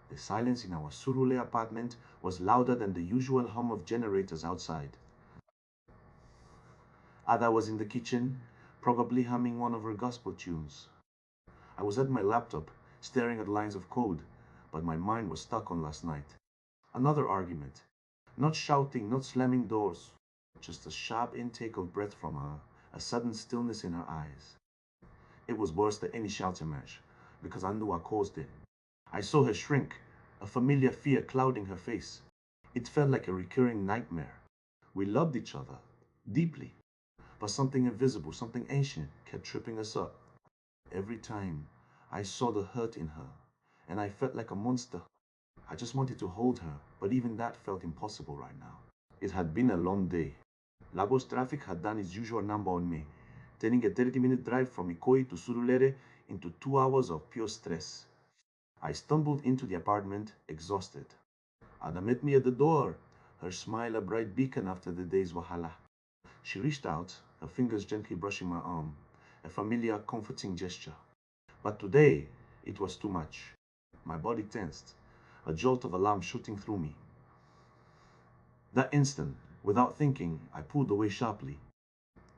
The silence in our Surule apartment was louder than the usual hum of generators outside. Ada was in the kitchen, probably humming one of her gospel tunes. I was at my laptop, staring at lines of code, but my mind was stuck on last night. Another argument. Not shouting, not slamming doors, just a sharp intake of breath from her, a sudden stillness in her eyes. It was worse than any shouter match, because I knew I caused it. I saw her shrink, a familiar fear clouding her face. It felt like a recurring nightmare. We loved each other, deeply, but something invisible, something ancient, kept tripping us up. Every time I saw the hurt in her, and I felt like a monster. I just wanted to hold her, but even that felt impossible right now. It had been a long day. Lagos traffic had done its usual number on me, turning a 30-minute drive from Ikoyi to Surulere into 2 hours of pure stress. I stumbled into the apartment, exhausted. Ada met me at the door, her smile a bright beacon after the day's wahala. She reached out, her fingers gently brushing my arm, a familiar, comforting gesture. But today, it was too much. My body tensed, a jolt of alarm shooting through me. That instant, without thinking, I pulled away sharply.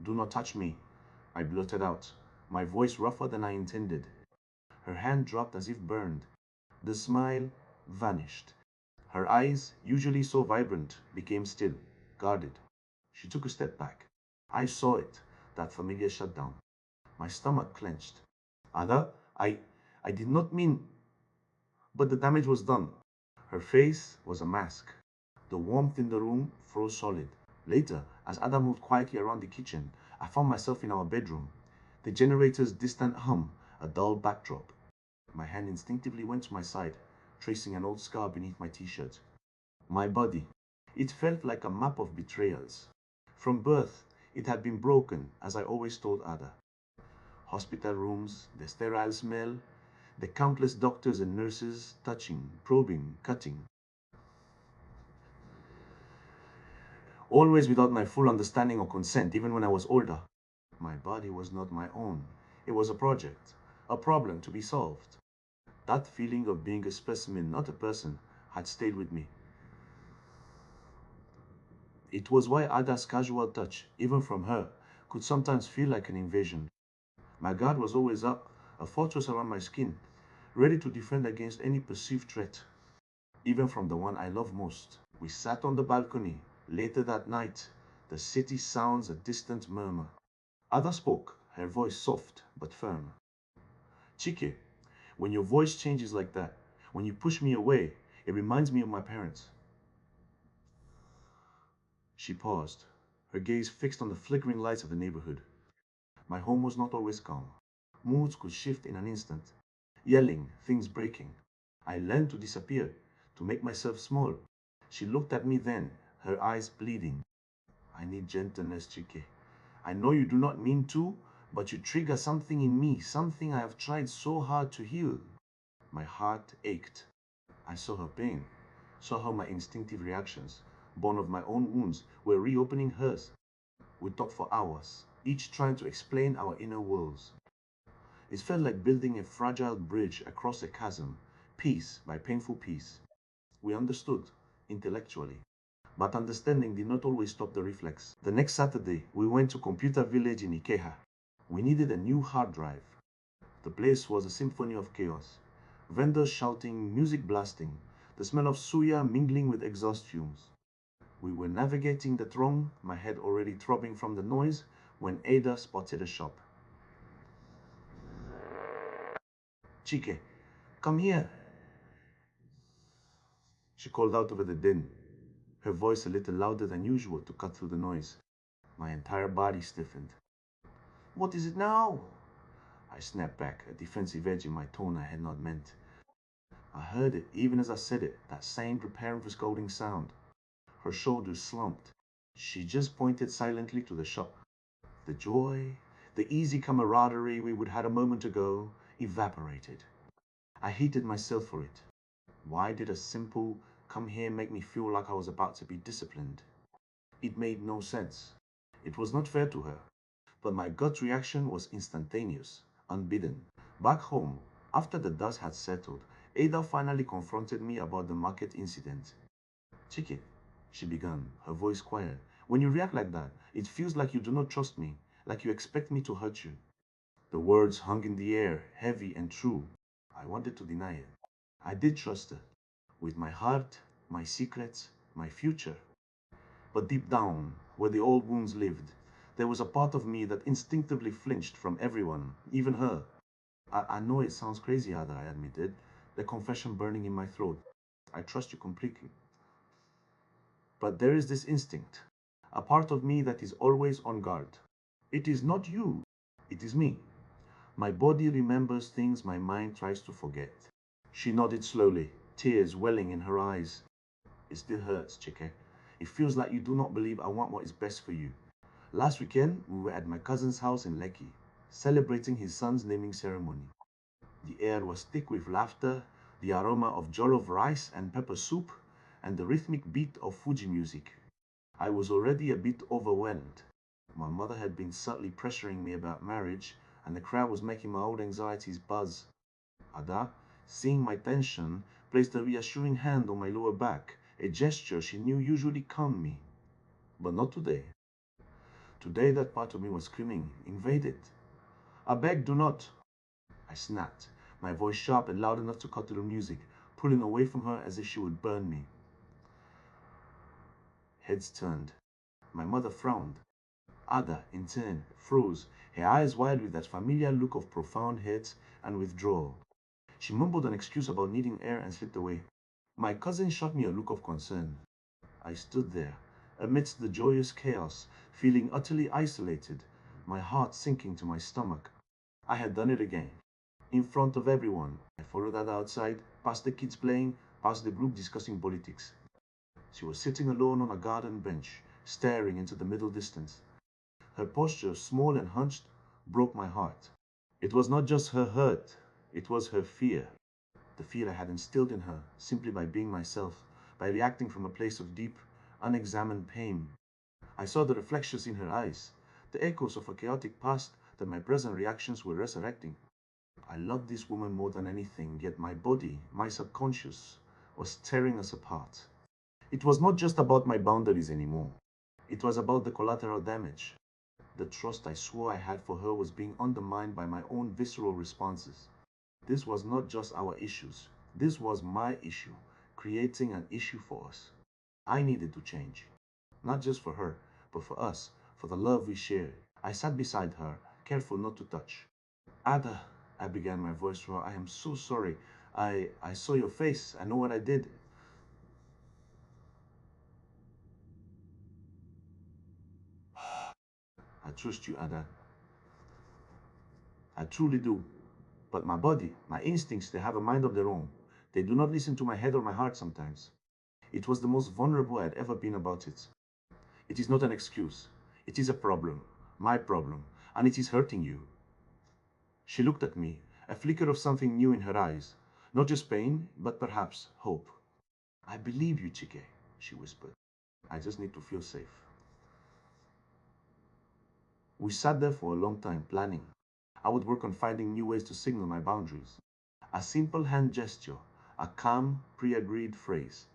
"Do not touch me," I blurted out, my voice rougher than I intended. Her hand dropped as if burned. The smile vanished. Her eyes, usually so vibrant, became still, guarded. She took a step back. I saw it, that familiar shutdown. My stomach clenched. "Ada, I did not mean, but the damage was done." Her face was a mask. The warmth in the room froze solid. Later, as Ada moved quietly around the kitchen, I found myself in our bedroom. The generator's distant hum, a dull backdrop. My hand instinctively went to my side, tracing an old scar beneath my t-shirt. My body. It felt like a map of betrayals. From birth, it had been broken, as I always told Ada. Hospital rooms, the sterile smell, the countless doctors and nurses touching, probing, cutting. Always without my full understanding or consent, even when I was older. My body was not my own. It was a project, a problem to be solved. That feeling of being a specimen, not a person, had stayed with me. It was why Ada's casual touch, even from her, could sometimes feel like an invasion. My guard was always up, a fortress around my skin, ready to defend against any perceived threat, even from the one I love most. We sat on the balcony. Later that night, the city sounds a distant murmur. Ada spoke, her voice soft but firm. "Chike, when your voice changes like that, when you push me away, it reminds me of my parents." She paused, her gaze fixed on the flickering lights of the neighborhood. My home was not always calm. Moods could shift in an instant. Yelling, things breaking. I learned to disappear, to make myself small. She looked at me then, her eyes bleeding. "I need gentleness, Chike. I know you do not mean to, but you trigger something in me, something I have tried so hard to heal." My heart ached. I saw her pain, saw how my instinctive reactions, born of my own wounds, were reopening hers. We talked for hours, each trying to explain our inner worlds. It felt like building a fragile bridge across a chasm, piece by painful piece. We understood, intellectually. But understanding did not always stop the reflex. The next Saturday, we went to Computer Village in Ikeja. We needed a new hard drive. The place was a symphony of chaos. Vendors shouting, music blasting, the smell of suya mingling with exhaust fumes. We were navigating the throng, my head already throbbing from the noise, when Ada spotted a shop. "Chike, come here," she called out over the din, her voice a little louder than usual to cut through the noise. My entire body stiffened. "What is it now?" I snapped back, a defensive edge in my tone I had not meant. I heard it even as I said it, that same preparing for scolding sound. Her shoulders slumped. She just pointed silently to the shop. The joy, the easy camaraderie we would had a moment ago, evaporated. I hated myself for it. Why did a simple "come here" make me feel like I was about to be disciplined? It made no sense. It was not fair to her. But my gut reaction was instantaneous, unbidden. Back home, after the dust had settled, Ada finally confronted me about the market incident. Chike, she began, her voice quiet. When you react like that, it feels like you do not trust me, like you expect me to hurt you. The words hung in the air, heavy and true. I wanted to deny it. I did trust her, with my heart, my secrets, my future. But deep down, where the old wounds lived, there was a part of me that instinctively flinched from everyone, even her. I know it sounds crazy, Ada, I admitted, the confession burning in my throat. I trust you completely. But there is this instinct, a part of me that is always on guard. It is not you, it is me. My body remembers things my mind tries to forget. She nodded slowly, tears welling in her eyes. It still hurts, Chike. It feels like you do not believe I want what is best for you. Last weekend, we were at my cousin's house in Lekki, celebrating his son's naming ceremony. The air was thick with laughter, the aroma of jollof rice and pepper soup, and the rhythmic beat of Fuji music. I was already a bit overwhelmed. My mother had been subtly pressuring me about marriage, and the crowd was making my old anxieties buzz. Ada, seeing my tension, placed a reassuring hand on my lower back, a gesture she knew usually calmed me. But not today. Today that part of me was screaming, invaded. I beg, do not. I snapped, my voice sharp and loud enough to cut through the music, pulling away from her as if she would burn me. Heads turned. My mother frowned. Ada, in turn, froze, her eyes wide with that familiar look of profound hurt and withdrawal. She mumbled an excuse about needing air and slipped away. My cousin shot me a look of concern. I stood there, amidst the joyous chaos, feeling utterly isolated, my heart sinking to my stomach. I had done it again. In front of everyone, I followed Ada outside, past the kids playing, past the group discussing politics. She was sitting alone on a garden bench, staring into the middle distance. Her posture, small and hunched, broke my heart. It was not just her hurt, it was her fear. The fear I had instilled in her simply by being myself, by reacting from a place of deep, unexamined pain. I saw the reflections in her eyes, the echoes of a chaotic past that my present reactions were resurrecting. I loved this woman more than anything, yet my body, my subconscious, was tearing us apart. It was not just about my boundaries anymore. It was about the collateral damage. The trust I swore I had for her was being undermined by my own visceral responses. This was not just our issues. This was my issue, creating an issue for us. I needed to change. Not just for her, but for us, for the love we shared. I sat beside her, careful not to touch. Ada, I began, my voice raw. I am so sorry. I saw your face. I know what I did. I trust you, Ada. I truly do. But my body, my instincts, they have a mind of their own. They do not listen to my head or my heart sometimes. It was the most vulnerable I had ever been about it. It is not an excuse. It is a problem. My problem. And it is hurting you. She looked at me, a flicker of something new in her eyes. Not just pain, but perhaps hope. I believe you, Chike, she whispered. I just need to feel safe. We sat there for a long time, planning. I would work on finding new ways to signal my boundaries. A simple hand gesture, a calm, pre-agreed phrase.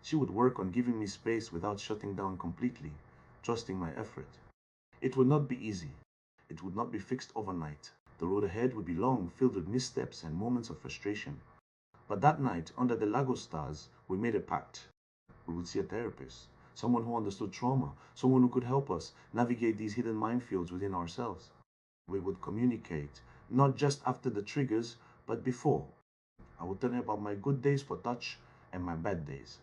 She would work on giving me space without shutting down completely, trusting my effort. It would not be easy. It would not be fixed overnight. The road ahead would be long, filled with missteps and moments of frustration. But that night, under the Lagos stars, we made a pact. We would see a therapist, someone who understood trauma, someone who could help us navigate these hidden minefields within ourselves. We would communicate, not just after the triggers, but before. I would tell her about my good days for touch and my bad days.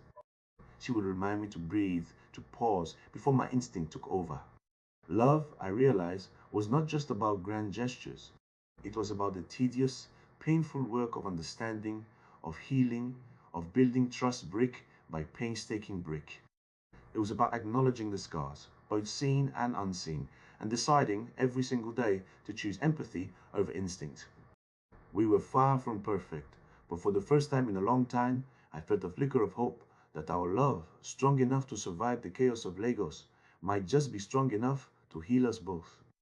She would remind me to breathe, to pause before my instinct took over. Love, I realized, was not just about grand gestures. It was about the tedious, painful work of understanding, of healing, of building trust brick by painstaking brick. It was about acknowledging the scars, both seen and unseen, and deciding every single day to choose empathy over instinct. We were far from perfect, but for the first time in a long time, I felt a flicker of hope that our love, strong enough to survive the chaos of Lagos, might just be strong enough to heal us both.